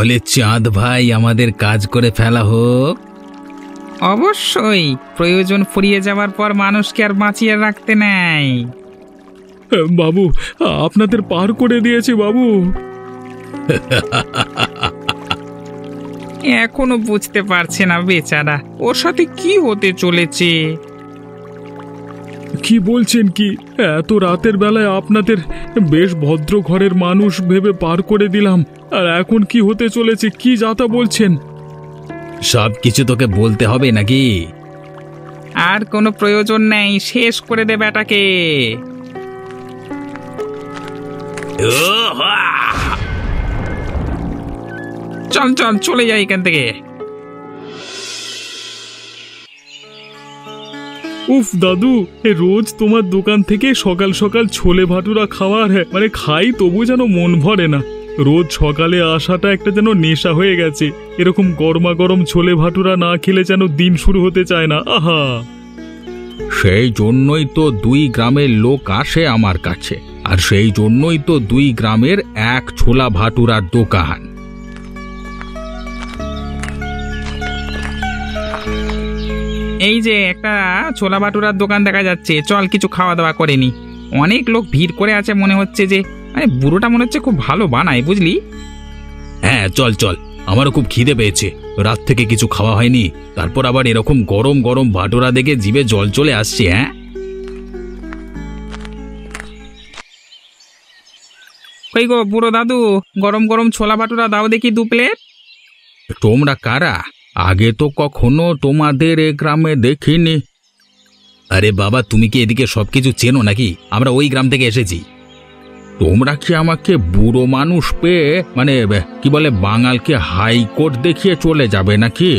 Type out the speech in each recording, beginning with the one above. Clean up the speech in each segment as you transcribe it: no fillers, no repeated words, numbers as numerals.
তাহলে চাঁদ ভাই আমাদের কাজ করে ফেলা হোক। অবশ্যই, প্রয়োজন ফুরিয়ে যাওয়ার পর মানুষকে আর বাঁচিয়ে রাখতে নেই। বাবু, আপনাদের পার করে দিয়েছি বাবু। এখনো বুঝতে পারছে না বেচারা, ওর সাথে কি হতে চলেছে। কি বলছেন কি? এত রাতের বেলায় আপনাদের বেশ ভদ্র ঘরের মানুষ ভেবে পার করে দিলাম, আর এখন কি হতে চলেছে কি যাতা বলছেন? সব কিছু তোকে বলতে হবে নাকি? আর কোনো প্রয়োজন নেই, শেষ করে দে বেটাকে। চল চল, চলে যাই এখান থেকে। উফ দাদু, রোজ তোমার দোকান থেকে সকাল সকাল ছোলে ভাটুরা খাওয়ার মানে খাই, তবু যেন মন ভরে না। রোজ সকালে আসাটা একটা যেন নেশা হয়ে গেছে। এরকম গরমা গরম ছোলে ভাটুরা না খেলে যেন দিন শুরু হতে চায় না। আহা, সেই জন্যই তো 2 গ্রামের লোক আসে আমার কাছে, আর সেই জন্যই তো 2 গ্রামের এক ছোলা ভাটুরার দোকান। এই যে একটা ছোলা ভাটুরার দোকান দেখা যাচ্ছে, চল কিছু খাওয়া দাওয়া করে নি। অনেক লোক ভিড় করে আছে, মনে হচ্ছে যে বুড়োটা মনে হচ্ছে খুব ভালো বানায়, বুঝলি? হ্যাঁ চল চল, আমারও খুব খিদে পেয়েছে, রাত থেকে কিছু খাওয়া হয়নি, তারপর আবার এরকম গরম গরম ভাটুরা দেখে জিভে জল চলে আসছে। হ্যাঁ কই গো বুড়ো দাদু, গরম গরম ছোলা ভাটুরা দাও দেখি 2 প্লেট। তোমরা কারা? আগে তো কখনো তোমাদের এ গ্রামে দেখিনি। আরে বাবা, তুমি কি এদিকে সবকিছু চেনো নাকি? আমরা ওই গ্রাম থেকে এসেছি। তোমরা কি আমাকে বুড়ো মানুষ পেয়ে মানে কি বলে বাঙালকে হাইকোর্ট দেখিয়ে চলে যাবে নাকি?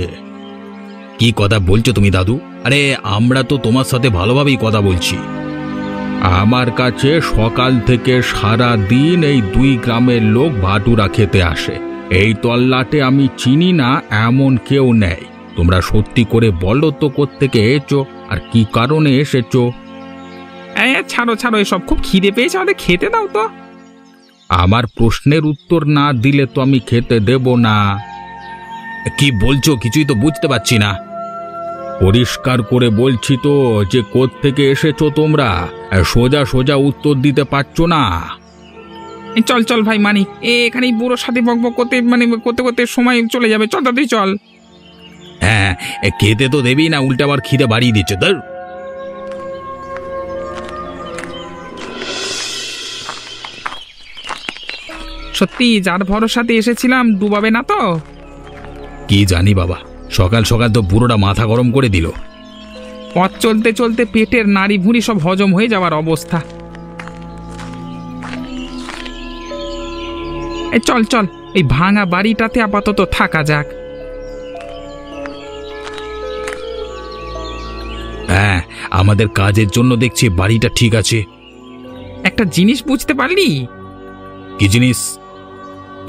কি কথা বলছো তুমি দাদু? আরে আমরা তো তোমার সাথে ভালোভাবেই কথা বলছি। আমার কাছে সকাল থেকে সারা দিন এই 2 গ্রামের লোক ভাটুরা খেতে আসে। এই তল্লাটে আমি চিনি না এমন কেউ নেই। তোমরা সত্যি করে বলো তো কোত্থেকে এসেছো আর কি কারণে এসেছো? ছাড়ো ছাড়ো, এসব খুব খিদে পেয়েছে, আমাদের খেতে দাও তো। আমার প্রশ্নের উত্তর না দিলে তো আমি খেতে দেব না। কি বলছো কিছুই তো বুঝতে পারছি না। পরিষ্কার করে বলছি তো যে কোত্থেকে এসেছো তোমরা, সোজা সোজা উত্তর দিতে পারছো না। চল চল ভাই, মানি এখানেই বুড়োর সাথে বকবক করতে করতে করতে সময় চলে যাবে, চল তাড়াতাড়ি চল। হ্যাঁ, খেতে তো দেবেই না, উল্টা আবার খিদে বাড়িয়ে দিচ্ছে। ধর, সত্যি যার ভরসাতে এসেছিলাম ডুবাবে না তো? কি জানি বাবা, সকাল সকাল তো বুড়োটা মাথা গরম করে দিল। পথ চলতে চলতে পেটের নাড়ি ভুঁড়ি সব হজম হয়ে যাওয়ার অবস্থা। চল চল, এই ভাঙা বাড়িটাতে আপাতত থাকা যাক। হ্যাঁ, আমাদের কাজের জন্য দেখছি বাড়িটা ঠিক আছে। একটা জিনিস বুঝতে পারলি? কি জিনিস?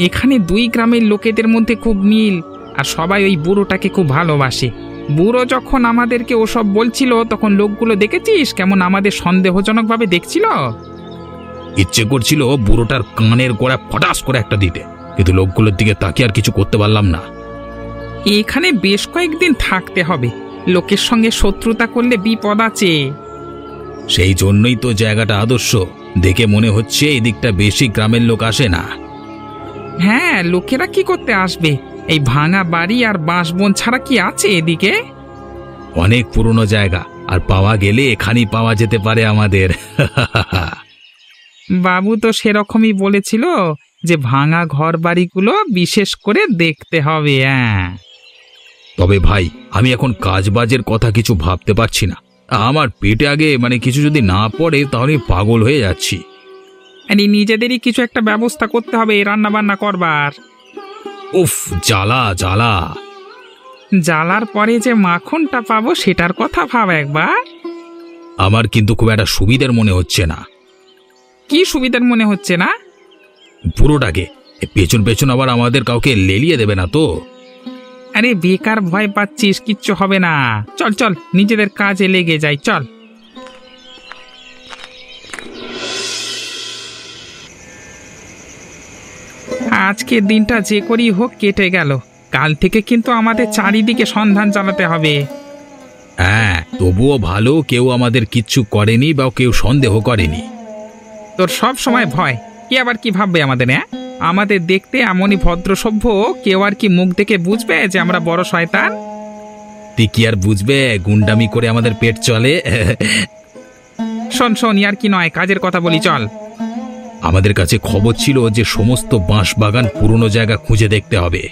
এখানে 2 গ্রামের লোকেদের মধ্যে খুব মিল, আর সবাই ওই বুড়োটাকে খুব ভালোবাসে। বুড়ো যখন আমাদেরকে ওসব বলছিল, তখন লোকগুলো দেখেছিস কেমন আমাদের সন্দেহজনক ভাবে দেখছিল। ইচ্ছে করছিল বুড়োটার কানের গোড়া ফটাস করে একটা দিতে, কিন্তু লোকগুলোর দিকে তাকিয়ে আর কিছু করতে পারলাম না। এখানে বেশ কয়েকদিন থাকতে হবে, লোকের সঙ্গে শত্রুতা করলে বিপদ আছে। সেই জন্যই তো জায়গাটা আদর্শ। দেখে মনে হচ্ছে এদিকটা বেশি গ্রামের লোক আসে না। হ্যাঁ, লোকেরা কি করতে আসবে? এই ভাঙা বাড়ি আর বাঁশবন ছাড়া কি আছে এদিকে? অনেক পুরনো জায়গা, আর পাওয়া গেলে এখানেই পাওয়া যেতে পারে আমাদের। বাবু তো সেরকমই বলেছিল যে ভাঙা ঘর বাড়িগুলো বিশেষ করে দেখতে হবে। হ্যাঁ, তবে ভাই, আমি এখন কাজবাজের কথা কিছু ভাবতে পারছি না। আমার পেটে আগে কিছু যদি না পড়ে তাহলে পাগল হয়ে যাচ্ছি। নিজেদেরই কিছু একটা ব্যবস্থা করতে হবে রান্না বান্না করবার। উফ, জ্বালা জ্বালা। জ্বালার পরে যে মাখনটা পাবো সেটার কথা ভাব একবার। আমার কিন্তু খুব একটা সুবিধার মনে হচ্ছে না। কি সুবিধার মনে হচ্ছে না? পুরোটাকে পেছন পেছন আবার আমাদের কাউকে লেলিয়ে দেবে না তো? আরে বেকার ভয় পাচ্ছিস, কিচ্ছু হবে না। চল চল, নিজেদের কাজে লেগে যাই, চল। আজকের দিনটা যে করেই হোক কেটে গেল। কাল থেকে কিন্তু আমাদের চারিদিকে সন্ধান চালাতে হবে। হ্যাঁ, তবুও ভালো কেউ আমাদের কিচ্ছু করেনি বা কেউ সন্দেহ করেনি। তোর সব সময় ভয়, কে আবার কি ভাববে আমাদের? হ্যাঁ, আমাদের দেখতে এমনই ভদ্র সভ্য, কেউ আর কি মুখ দেখে বুঝবে যে আমরা বড় শয়তান? তুই কি আর বুঝবে, গুন্ডামি করে আমাদের পেট চলে। শোন শোন, ইয়ার কি নয়, কাজের কথা বলি, চল। আমাদের কাছে খবর ছিল যে সমস্ত বাঁশ বাগান পুরনো জায়গা খুঁজে দেখতে হবে।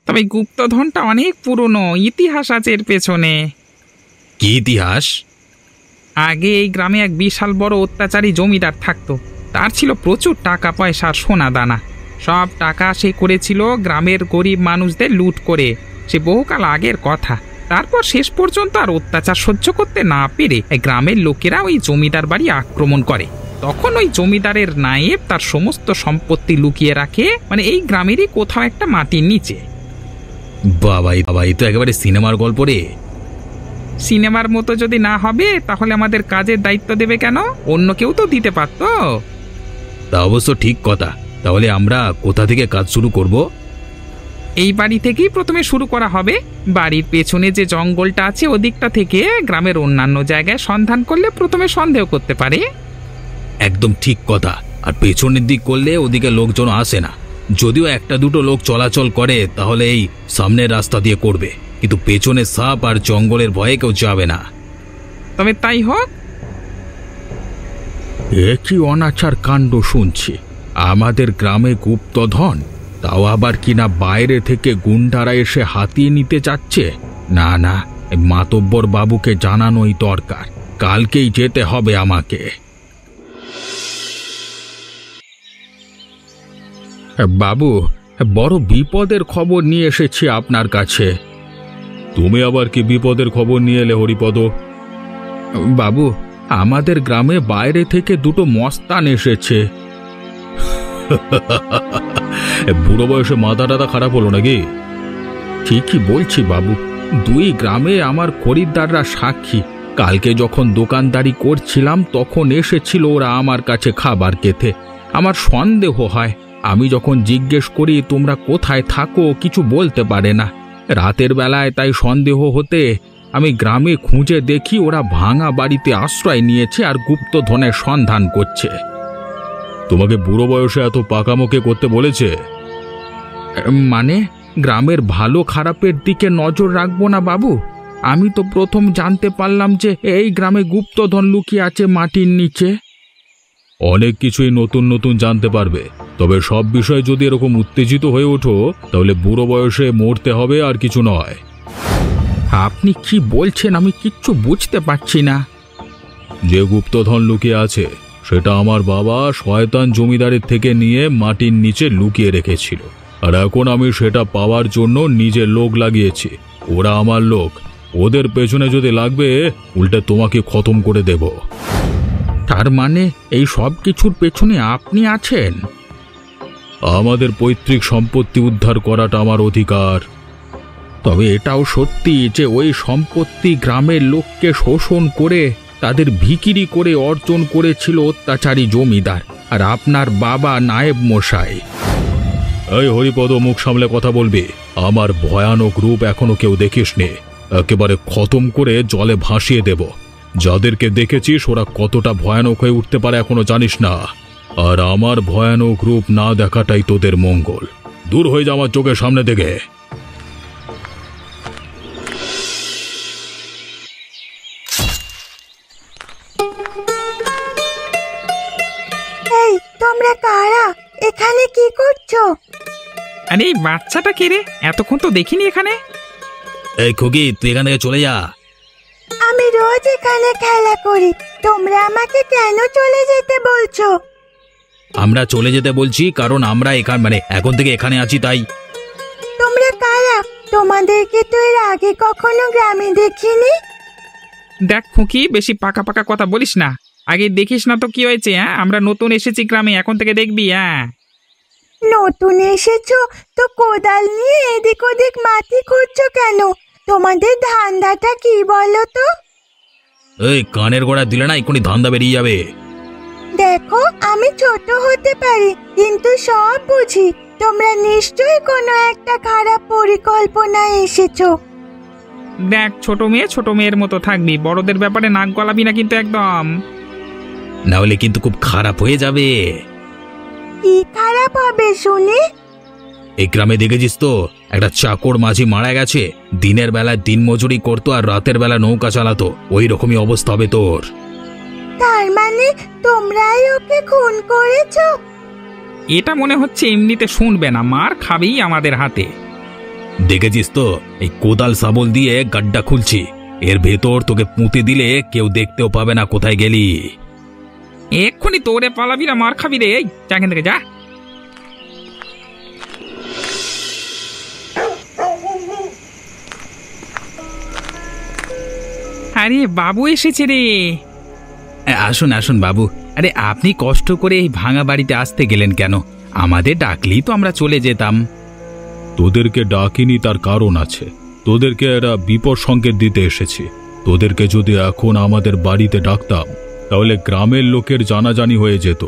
তবে গুপ্তধনটা অনেক পুরনো, ইতিহাস আছে এর পেছনে। কি ইতিহাস? আগে এই গ্রামে এক বিশাল বড় অত্যাচারী জমিদার থাকতো। তার ছিল প্রচুর টাকা পয়সা, সোনা দানা। সব টাকা সে করেছিল গ্রামের গরিব মানুষদের লুট করে। সে বহুকাল আগের কথা। তারপর শেষ পর্যন্ত আর অত্যাচার সহ্য করতে না পেরে এই গ্রামের লোকেরা ওই জমিদার বাড়ি আক্রমণ করে। তখন ওই জমিদারের নায়েব তার সমস্ত সম্পত্তি লুকিয়ে রাখে, মানে এই গ্রামেরই কোথাও একটা মাটির নিচে। বাবাই বাবাই, তো একেবারে সিনেমার গল্প রে। সিনেমার মতো যদি না হবে তাহলে আমাদের কাজের দায়িত্ব দেবে কেন? অন্য কেউ তো দিতে পারতো। তা অবশ্য ঠিক কথা। তাহলে আমরা কোথা থেকে কাজ শুরু করব? এই বাড়ি থেকেই প্রথমে শুরু করা হবে। বাড়ির পেছনে যে জঙ্গলটা আছে ওদিকটা থেকে গ্রামের অন্যান্য জায়গায় সন্ধান করলে প্রথমে সন্দেহ করতে পারে। একদম ঠিক কথা। আর পেছনের দিক করলে ওদিকে লোকজন আসে না। যদিও একটা দুটো লোক চলাচল করে তাহলে এই সামনের রাস্তা দিয়ে করবে, কিন্তু পেছনে সাপ আর জঙ্গলের ভয়ে কেউ যাবে না। তবে তাই হোক। একই অনাচার কাণ্ড শুনছি। আমাদের গ্রামে গুপ্তধন, তাও আবার কিনা বাইরে থেকে গুন্ডারা এসে হাতিয়ে নিতে চাচ্ছে। না না, মাতব্বর বাবুকে জানানোই দরকার। কালকেই যেতে হবে আমাকে। বাবু, বড় বিপদের খবর নিয়ে এসেছি আপনার কাছে। তুমি আবার কি বিপদের খবর নিয়ে এলে হরিপদ? বাবু, আমাদের গ্রামে বাইরে থেকে দুটো মস্তান এসেছে। বুড়ো বয়সে মাথা টাথা খারাপ হলো নাকি? ঠিকই বলছি বাবু, দুই গ্রামে আমার খরিদ্দাররা সাক্ষী। কালকে যখন দোকানদারি করছিলাম তখন এসেছিল ওরা আমার কাছে খাবার খেতে। আমার সন্দেহ হয়। আমি যখন জিজ্ঞেস করি তোমরা কোথায় থাকো, কিছু বলতে পারে না। রাতের বেলায় তাই সন্দেহ হতে আমি গ্রামে খুঁজে দেখি ওরা ভাঙা বাড়িতে আশ্রয় নিয়েছে আর গুপ্তধনের সন্ধান করছে। তোমাকে বুড়ো বয়সে এত পাকামোকে করতে বলেছে? মানে গ্রামের ভালো খারাপের দিকে নজর রাখবো না বাবু? আমি তো প্রথম জানতে পারলাম যে এই গ্রামে গুপ্তধন লুকিয়ে আছে মাটির নিচে। অনেক কিছুই নতুন নতুন জানতে পারবে, তবে সব বিষয় যদি এরকম উত্তেজিত হয়ে ওঠো তাহলে বুড়ো বয়সে মরতে হবে, আর কিছু নয়। আপনি কি বলছেন আমি কিচ্ছু বুঝতে পারছি না। যে গুপ্তধন লুকিয়ে আছে সেটা আমার বাবা শয়তান জমিদারের থেকে নিয়ে মাটির নিচে লুকিয়ে রেখেছিল, আর এখন আমি সেটা পাওয়ার জন্য নিজের লোক লাগিয়েছি। ওরা আমার লোক, ওদের পেছনে যদি লাগবে উল্টে তোমাকে খতম করে দেব। তার মানে এই সব কিছুর পেছনে আপনি আছেন? আমাদের পৈতৃক সম্পত্তি উদ্ধার করাটা আমার অধিকার। তবে এটাও সত্যি যে ওই সম্পত্তি গ্রামের লোককে শোষণ করে তাদের ভিখিরি করে অর্জন করেছিল অত্যাচারী জমিদার আর আপনার বাবা নায়েব মশাই। এই হরিপদ, মুখ সামলে কথা বলবি। আমার ভয়ানক রূপ এখনো কেউ দেখিসনি। একেবারে খতম করে জলে ভাসিয়ে দেব। যাদেরকে দেখেছিস ওরা কতটা ভয়ানক হয়ে উঠতে পারে এখনো জানিস না। আর আমার ভয়ানক রূপ না দেখাটাই তোদের মঙ্গল। দূর হয়ে যা আমার চোখের সামনে থেকে। এই তোমরা কারা? এখানে কি করছো? আরে এই বাচ্চাটা কে রে? এতক্ষণ তো দেখিনি এখানে। এই খুকি, তুই এখান থেকে চলে যা। আমি রোজ এখানে খেলা করি, তোমরা আমাকে কেন চলে যেতে বলছো? আমরা চলে যেতে বলছি কারণ আমরা এখন থেকে এখানে আছি তাই। তোমরা কারা? তোমাদেরকে তো এর আগে কখনো গ্রামে দেখিনি। দেখ খুকি, বেশি পাকা পাকা কথা বলিস না। আগে দেখিস না তো কি হয়েছে। হ্যাঁ, আমরা নতুন এসেছি গ্রামে, এখন থেকে দেখবি। হ্যাঁ, নতুন এসেছো তো কোদাল নিয়ে এদিক ওদিক মাটি খুঁড়ছো কেন? তোমাদের ধান্দাটা কি বলো তো? এই কানের গোড়া দিলে না এক্ষুনি ধান্দা বেরিয়ে যাবে। দেখো, আমি ছোট হতে পারি কিন্তু সব বুঝি। তোমরা নিশ্চয়ই কোনো একটা খারাপ পরিকল্পনায় এসেছো। দেখ, ছোট মেয়ের মতো থাকবি, বড়দের ব্যাপারে নাক গলাবি না কিন্তু একদম। না হলে কিন্তু খুব খারাপ হয়ে যাবে। কি খারাপ হবে শুনি? এই গ্রামে দেখেছিস তো, একটা চাকর মাঝি মারা গেছে। দিনের বেলায় দিনমজুরি করতো আর রাতের বেলা নৌকা চালাতো। ওই রকমই অবস্থা হবে তোর। তার মানে তোমরাই ওকে খুন করেছো? এটা মনে হচ্ছে এমনিতে শুনবে না, মার খাবেই আমাদের হাতে। দেখেছিস তো, এই কোদাল শাবল দিয়ে গাড্ডা খুলছি। এর ভেতর তোকে পুঁতে দিলে কেউ দেখতেও পাবে না কোথায় গেলি। এক্ষুনি তোরে পালাবি না, মার খাবি রে। এই যা এখান থেকে যা। আরে বাবু এসেছে রে। আসুন আসুন বাবু। আরে আপনি কষ্ট করে এই ভাঙা বাড়িতে আসতে গেলেন কেন? আমাদের ডাকলেই তো আমরা চলে যেতাম। তোদেরকে ডাকিনি, তার কারণ আছে। তোদেরকে একটা বিপদ সংকেত দিতে এসেছি। তোদেরকে যদি এখন আমাদের বাড়িতে ডাকতাম তাহলে গ্রামের লোকের জানাজানি হয়ে যেত।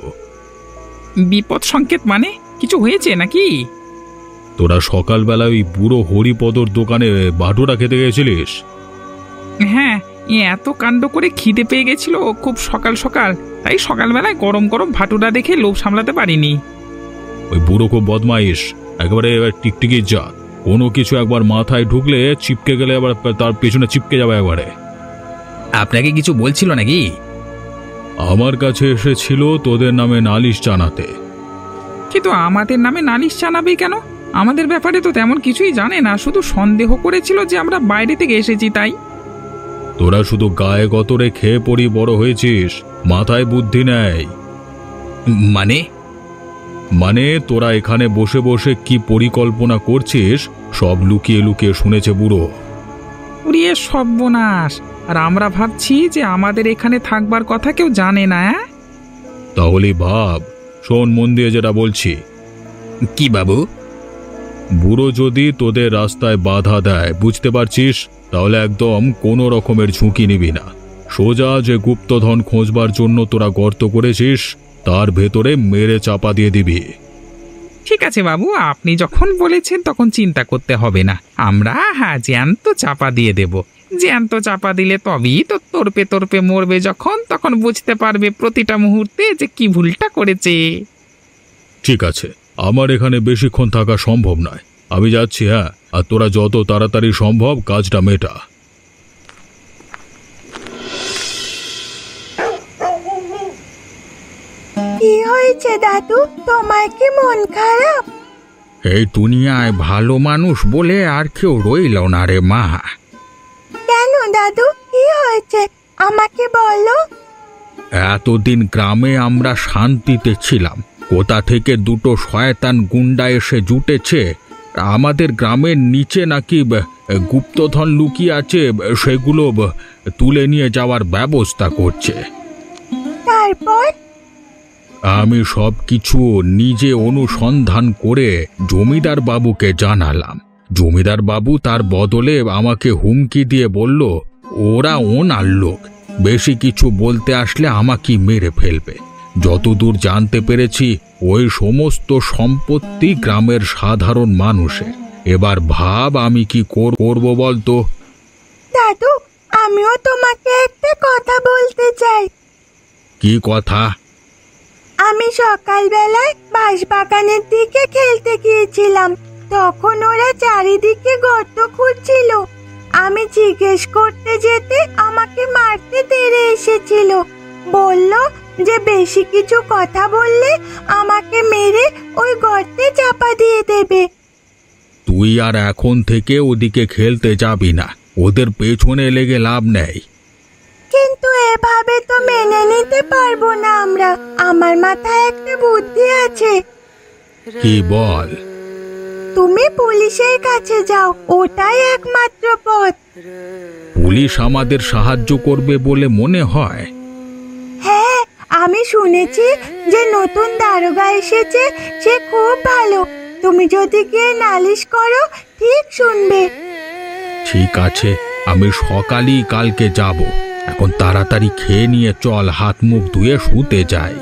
বিপদ সংকেত মানে কিছু হয়েছে নাকি? তোরা সকালবেলা ওই বুড়ো হরিপদর দোকানে বাটুরা খেতে গেছিলিস? হ্যাঁ, এত কাণ্ড করে খিদে পেয়ে গেছিল খুব সকাল সকাল, তাই সকালবেলায় গরম গরম ভাটুরা দেখে লোভ সামলাতে পারিনি। ওই বুড়ো খুব বদমাইশ, একেবারে টিকটিকি যা। কোনো কিছু একবার মাথায় ঢুকলে চিপকে গেলে আবার তার পেছনে চিপকে যাবে একবারে। আপনাকে কিছু বলছিল নাকি? আমার কাছে এসেছিল তোদের নামে নালিশ জানাতে। কিন্তু আমাদের নামে নালিশ জানাবে কেন? আমাদের ব্যাপারে তো তেমন কিছুই জানে না, শুধু সন্দেহ করেছিল যে আমরা বাইরে থেকে এসেছি তাই। তোরা শুধু গায়ে গতরে খেয়ে পড়ি বড় হয়েছিস, মাথায় বুদ্ধি নেই। মানে তোরা এখানে বসে বসে কি পরিকল্পনা করছিস সব লুকিয়ে লুকিয়ে শুনেছে বুড়ো। উড়িয়ে সর্বনাশ! আর আমরা ভাবছি যে আমাদের এখানে থাকবার কথা কেউ জানে না। তাহলে ভাব, শোন মন দিয়ে যেটা বলছি। কি বাবু? বুড়ো যদি তোদের রাস্তায় বাধা দেয়, বুঝতে পারছিস, তাহলে একদম কোনো রকমের ঝুঁকি নিবি না। সোজা যে গুপ্তধন খোঁজবার জন্য তোরা গর্ত করেছিস তার ভেতরে মেরে চাপা দিয়ে দিবি। ঠিক আছে বাবু, আপনি যখন বলেছেন তখন চিন্তা করতে হবে না। আমরা জ্যান্ত চাপা দিয়ে দেব। জ্যান্ত চাপা দিলে তবেই তো তর্পে তর্পে মরবে যখন, তখন বুঝতে পারবে প্রতিটা মুহূর্তে যে কি ভুলটা করেছে। ঠিক আছে, আমার এখানে বেশিক্ষণ থাকা সম্ভব নয়, আমি যাচ্ছি। হ্যাঁ, আর তোরা যত তাড়াতাড়ি সম্ভব কাজটা মেটা। কি হয়েছে দাদু, তোমার কি মন খারাপ? এই দুনিয়ায় ভালো মানুষ বলে আর কেউ রইল না রে মা। কেন দাদু, কি হয়েছে আমাকে বলো। এতদিন গ্রামে আমরা শান্তিতে ছিলাম, কোথা থেকে দুটো শয়তান গুন্ডা এসে জুটেছে। আমাদের গ্রামের নিচে নাকি গুপ্তধন লুকিয়ে আছে, সেগুলো তুলে নিয়ে যাওয়ার ব্যবস্থা করছে। তারপর? আমি সব কিছু নিজে অনুসন্ধান করে জমিদার বাবুকে জানালাম। জমিদার বাবু তার বদলে আমাকে হুমকি দিয়ে বলল, ওরা ওনার লোক, বেশি কিছু বলতে আসলে আমাকে মেরে ফেলবে। যতদূর জানতে পেরেছি ওই সমস্ত সম্পত্তি গ্রামের সাধারণ মানুষের। এবার ভাব আমি কি করব বলতো। দাদু, আমিও তোমাকে একটা কথা বলতে চাই। কি কথা? আমি সকালবেলায় বাঁশবাগানের দিকে খেলতে গিয়েছিলাম, তখন ওরা চারিদিকে গর্ত খুঁড়ছিল। আমি জিজ্ঞেস করতে যেতে আমাকে মারতে তেড়ে এসেছিল। বলল যে বেশি কিছু কথা বললে আমাকে মেরে ওই গর্তে চাপা দিয়ে দেবে। তুই আর এখন থেকে ওদিকে খেলতে যাবি না, ওদের পেছনে লেগে লাভ নেই। কিন্তু এভাবে তো মেনে নিতে পারবো না আমরা। আমার মাথায় একটা বুদ্ধি আছে। কি বল? তুমি পুলিশের কাছে যাও, ওটাই একমাত্র পথ। পুলিশ আমাদের সাহায্য করবে বলে মনে হয়? হ্যাঁ, আমি শুনেছি যে নতুন দারোগা এসেছে, সে খুব ভালো। তুমি যদি গিয়ে নালিশ করো ঠিক শুনবে। ঠিক আছে, আমি সকালই কালকে যাব। এখন তাড়াতাড়ি খেয়ে নিয়ে চল, হাত মুখ ধুয়ে শুতে যাই।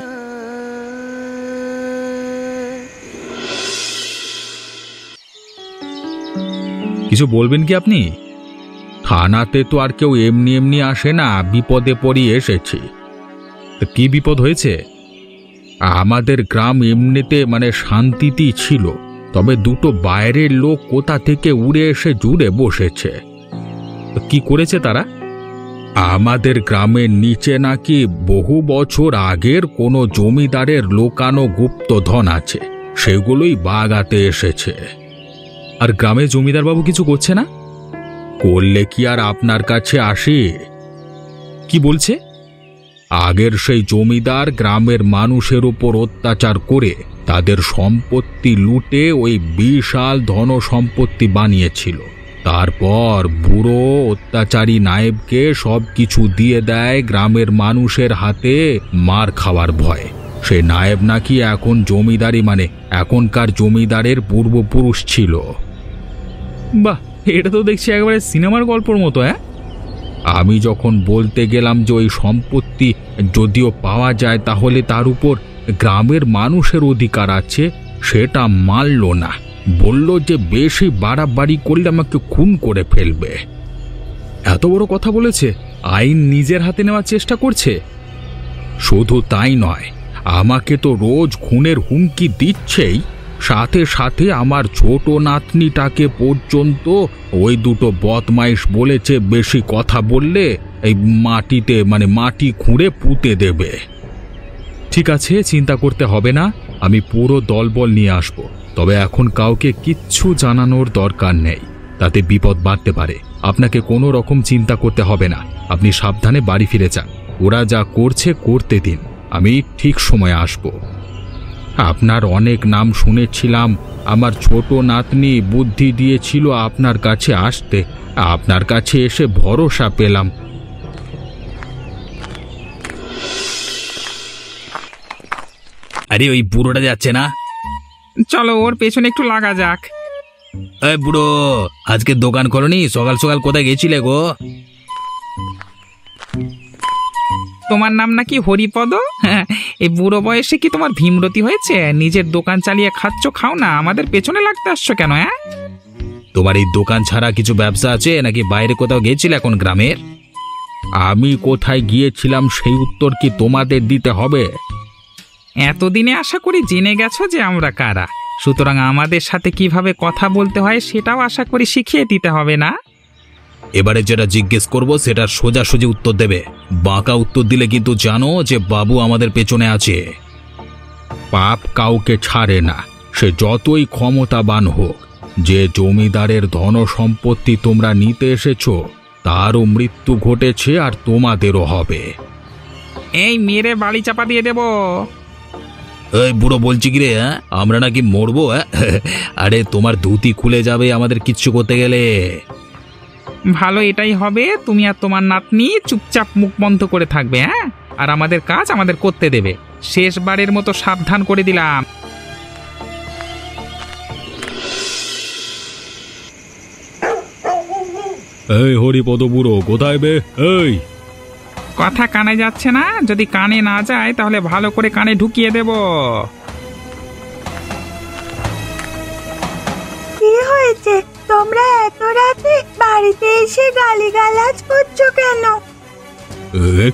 কিছু বলবেন কি আপনি? থানাতে তো আর কেউ এমনি এমনি আসে না, বিপদে পড়ি এসেছি। কি বিপদ হয়েছে? আমাদের গ্রাম এমনিতে শান্তিতেই ছিল, তবে দুটো বাইরের লোক কোথা থেকে উড়ে এসে জুড়ে বসেছে। কি করেছে তারা? আমাদের গ্রামের নিচে নাকি বহু বছর আগের কোনো জমিদারের লোকানো গুপ্তধন আছে, সেগুলোই বাগাতে এসেছে। আর গ্রামে জমিদার বাবু কিছু করছে না? করলে কি আর আপনার কাছে আসে? কি বলছে? আগের সেই জমিদার গ্রামের মানুষের উপর অত্যাচার করে তাদের সম্পত্তি লুটে ওই বিশাল ধন সম্পত্তি বানিয়েছিল। তারপর বুড়ো অত্যাচারী নায়েবকে সবকিছু দিয়ে দেয় গ্রামের মানুষের হাতে মার খাওয়ার ভয়। সে নায়েব নাকি এখন জমিদারি এখনকার জমিদারের পূর্বপুরুষ ছিল। বাহ, এটা তো দেখছি একেবারে সিনেমার গল্পর মতো। আমি যখন বলতে গেলাম যে ওই সম্পত্তি যদিও পাওয়া যায় তাহলে তার উপর গ্রামের মানুষের অধিকার আছে, সেটা মানল না। বলল যে বেশি বাড়াবাড়ি করলে আমাকে খুন করে ফেলবে। এত বড় কথা বলেছে? আইন নিজের হাতে নেওয়ার চেষ্টা করছে? শুধু তাই নয়, আমাকে তো রোজ খুনের হুমকি দিচ্ছেই, সাথে সাথে আমার ছোট নাতনিটাকে পর্যন্ত ওই দুটো বদমাইশ বলেছে বেশি কথা বললে এই মাটিতে মাটি খুঁড়ে পুঁতে দেবে। ঠিক আছে, চিন্তা করতে হবে না, আমি পুরো দলবল নিয়ে আসব। তবে এখন কাউকে কিচ্ছু জানানোর দরকার নেই, তাতে বিপদ বাড়তে পারে। আপনাকে কোনো রকম চিন্তা করতে হবে না, আপনি সাবধানে বাড়ি ফিরে যান। ওরা যা করছে করতে দিন, আমি ঠিক সময়ে আসব। আপনার অনেক নাম শুনেছিলাম, আমার ছোট নাতনি বুদ্ধি দিয়েছিল আপনার কাছে আসতে, আপনার কাছে এসে ভরসা পেলাম। আরে ওই বুড়োটা যাচ্ছে না? চলো ওর পেছনে একটু লাগা যাক। এই বুড়ো, আজকে দোকান খোলনি? সকাল সকাল কোথায় গেছিলে গো? তোমার নাম নাকি হরিপদ? এই বুড়ো বয়সে কি তোমার ভীমরতি হয়েছে? নিজের দোকান চালিয়ে খাচ্ছ, খাও না, আমাদের পেছনে লাগতে আসছো কেন? তোমার এই দোকান ছাড়া কিছু ব্যবসা আছে নাকি বাইরে কোথাও গেছিলে এখন গ্রামের? আমি কোথায় গিয়েছিলাম সেই উত্তর কি তোমাদের দিতে হবে? এতদিনে আশা করি জেনে গেছো যে আমরা কারা, সুতরাং আমাদের সাথে কিভাবে কথা বলতে হয় সেটাও আশা করি শিখিয়ে দিতে হবে না? এবারে যেটা জিজ্ঞেস করব সেটার সোজাসুজি উত্তর দেবে। বাঁকা উত্তর দিলে কিন্তু জানো যে বাবু আমাদের পেছনে আছে। পাপ কাউকে ছাড়ে না, সে যতই ক্ষমতাবান হোক। যে জমিদারের ধন সম্পত্তি তোমরা নিতে এসেছো তারও মৃত্যু ঘটেছে, আর তোমাদেরও হবে। এই মেরে বাড়ি চাপা দিয়ে দেব। এই বুড়ো বলছি কি রে, আমরা নাকি মরবো? আরে তোমার ধুতি খুলে যাবে আমাদের কিচ্ছু করতে গেলে। ভালো, এটাই হবে। তুমি আর তোমার নাতনি চুপচাপ মুখ বন্ধ করে থাকবে, আর আমাদের কাজ আমাদের করতে দেবে। শেষবারের মতো সাবধান করে দিলাম। এই হরিপদ বুড়ো, কোথায় বে? এই কথা কানে যাচ্ছে না? যদি কানে না যায় তাহলে ভালো করে কানে ঢুকিয়ে দেব। কি হয়েছে? তোমরা এত রাতে বাড়িতে এসে গালিগালাজ করছো কেন?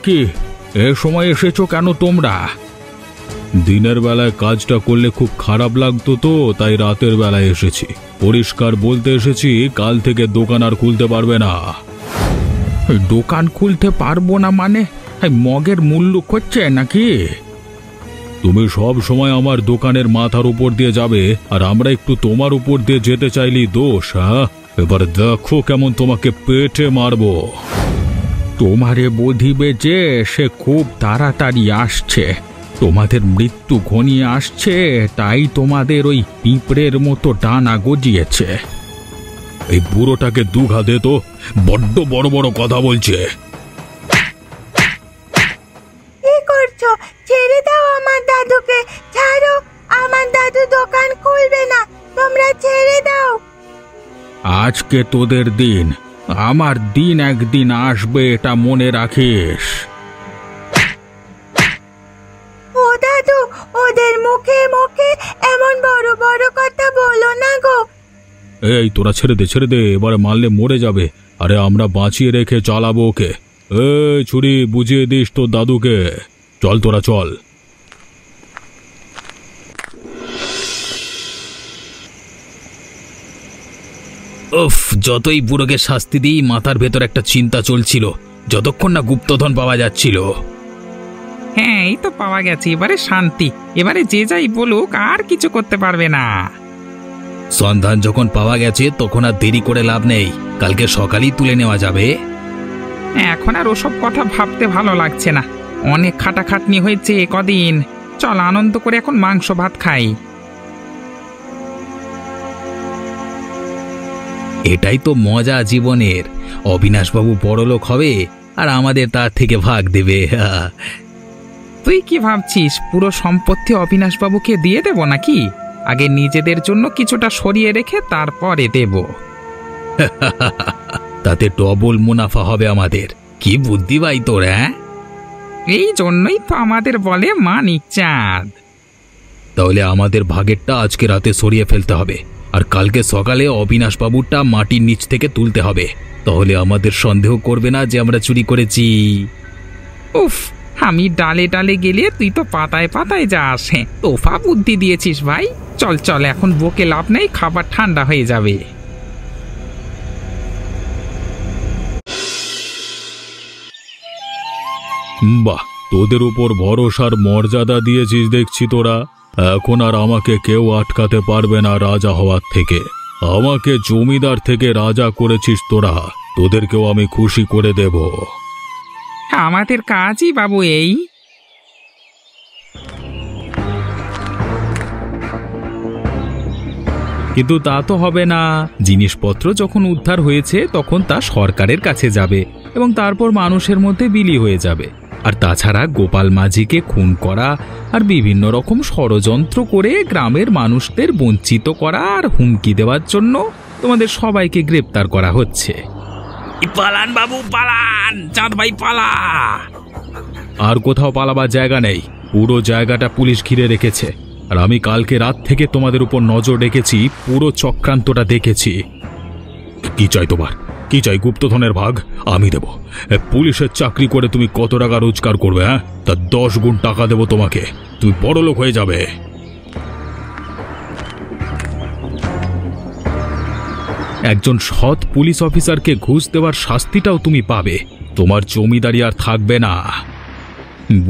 কি এ সময় এসেছো কেন তোমরা? দিনের বেলায় কাজটা করলে খুব খারাপ লাগতো, তো তাই রাতের বেলায় এসেছি। পরিষ্কার বলতে এসেছি, কাল থেকে দোকান আর খুলতে পারবে না। দোকান খুলতে পারবো না মানে? মগের মূল্য করছে নাকি? তুমি সব সময় আমার দোকানের মাথার উপর দিয়ে যাবে, আর আমরা একটু তোমার উপর দিয়ে যেতে চাইলেই দোষ? এবার দেখো কেমন তোমাকে পেটে মারবো। তোমারে বধিবে যে সে খুব তাড়াতাড়ি আসছে, তোমাদের মৃত্যু ঘনিয়ে আসছে, তাই তোমাদের ওই পিঁপড়ের মতো ডানা গজিয়েছে। এই বুড়োটাকে দুঘা দে তো, বড্ড বড় বড় কথা বলছে। কি করছো? ছেড়ে দাও আমার দাদুকে, ছাড়ো। আমার দাদু দোকান খুলবে না, তোমরা ছেড়ে দাও। আজকে তোদের দিন, আমার দিন একদিন আসবে, এটা মনে রাখিস। ও দাদু, ওদের মুখে মুখে এমন বড় বড় কথা বলো না গো। এই তোরা ছেড়ে দে, এবারে মারলে মরে যাবে। আরে আমরা বাঁচিয়ে রেখে চালাবো ওকে। এই ছুরি বুঝিয়ে দিস তোর দাদুকে। চল তোরা চল। উফ, যতই বুড়োকে শাস্তি দিই মাথার ভেতর একটা চিন্তা চলছিল, যতক্ষণ না গুপ্তধন পাওয়া যাচ্ছিল। হ্যাঁ, এই তো পাওয়া গেছে, এবারে শান্তি। এবারে যে যাই বলুক আর কিছু করতে পারবে না। সন্ধান যখন পাওয়া গেছে তখন আর দেরি করে লাভ নেই, কালকে সকালেই তুলে নেওয়া যাবে। এখন আর ওসব কথা ভাবতে ভালো লাগছে না, অনেক খাটাখাটনি হয়েছে কদিন। চল আনন্দ করে এখন মাংস ভাত খাই। এটাই তো মজা জীবনের। অবিনাশবাবু বড়লোক হবে আর আমাদের তার থেকে ভাগ দেবে। তুই কি ভাবছিস পুরো সম্পত্তি অবিনাশবাবুকে দিয়ে দেব নাকি? আগে নিজেদের জন্য কিছুটা সরিয়ে রেখে তারপরে দেব। তাতে ডবল মুনাফা হবে আমাদের। কি বুদ্ধি ভাই তোর! হ্যাঁ, এই জন্যই তো আমাদের বলে মানিক চাঁদ। তাহলে আমাদের ভাগেরটা আজকে রাতে সরিয়ে ফেলতে হবে, আর কালকে সকালে অবিনাশবাবুরটা মাটির নিচ থেকে তুলতে হবে। তাহলে আমাদের সন্দেহ করবে না যে আমরা চুরি করেছি। উফ, আমি ডালে ডালে গেলে তুই তো পাতায় পাতায় যাস। হ্যাঁ, তোফা বুদ্ধি দিয়েছিস ভাই। চল চল, এখন বকে লাভ নেই, খাবার ঠান্ডা হয়ে যাবে। বাহ, তোদের উপর ভরসার মর্যাদা দিয়েছিস দেখছি তোরা। এখন আর আমাকে কেউ আটকাতে পারবে না রাজা হওয়ার থেকে। আমাকে জমিদার থেকে রাজা করেছিস তোরা, তোদেরকেও আমি খুশি করে দেব। আমাদের কাজই বাবু এই। কিন্তু তা তো হবে না। জিনিসপত্র যখন উদ্ধার হয়েছে তখন তা সরকারের কাছে যাবে এবং তারপর মানুষের মধ্যে বিলি হয়ে যাবে। আর তাছাড়া গোপাল মাঝিকে খুন করা আর বিভিন্ন রকম ষড়যন্ত্র করে গ্রামের মানুষদের বঞ্চিত করা আর হুমকি দেওয়ার জন্য তোমাদের সবাইকে গ্রেপ্তার করা হচ্ছে। পালান বাবু পালান, চাঁদ ভাই পালা। আর কোথাও পালাবার জায়গা নেই, পুরো জায়গাটা পুলিশ ঘিরে রেখেছে। আর আমি কালকে রাত থেকে তোমাদের উপর নজর রেখেছি, পুরো চক্রান্তটা দেখেছি। কি চাই তোমার? কি চাই? গুপ্তধনের ভাগ আমি দেব। পুলিশের চাকরি করে তুমি কত টাকা রোজগার করবে? হ্যাঁ, তা 10 গুণ টাকা দেব তোমাকে, তুমি বড়লোক হয়ে যাবে। একজন সৎ পুলিশ অফিসারকে ঘুষ দেওয়ার শাস্তিটাও তুমি পাবে। তোমার জমিদারি আর থাকবে না।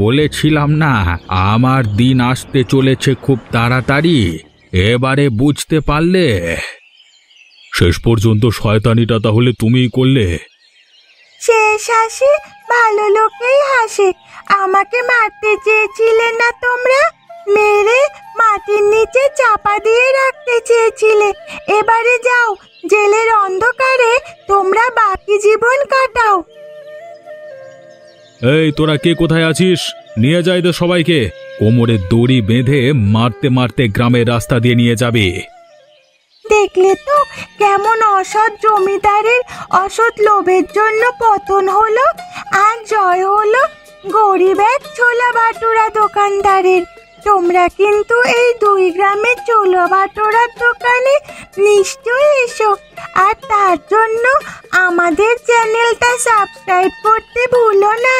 বলেছিলাম না আমার দিন আসতে চলেছে খুব তাড়াতাড়ি, এবারে বুঝতে পারলে? শেষ পর্যন্ত শয়তানিটা তাহলে তুমিই করলে। শেষ হাসি ভালো লোকেই হাসে। আমাকে মারতে চেয়েছিলে না তোমরা, মেরে মাটির নিচে চাপা দিয়ে রাখতে চেয়েছিলে। এবারে যাও, জেলের অন্ধকারে তোমরা বাকি জীবন কাটাও। এই তোরা কে কোথায় আছিস? নিয়ে যাই তো সবাইকে। কোমরে দড়ি বেঁধে মারতে মারতে গ্রামের রাস্তা দিয়ে নিয়ে যাবে। দেখলে তো কেমন অসৎ জমিদারের অসৎ লোভের জন্য পতন হলো আর জয় হলো গরিব এক ছোলা ভাটুরা দোকানদারের। তোমরা কিন্তু এই 2 গ্রামের ছোলা ভাটুরার দোকানে নিশ্চয়ই এসো, আর তার জন্য আমাদের চ্যানেলটা সাবস্ক্রাইব করতে ভুলো না।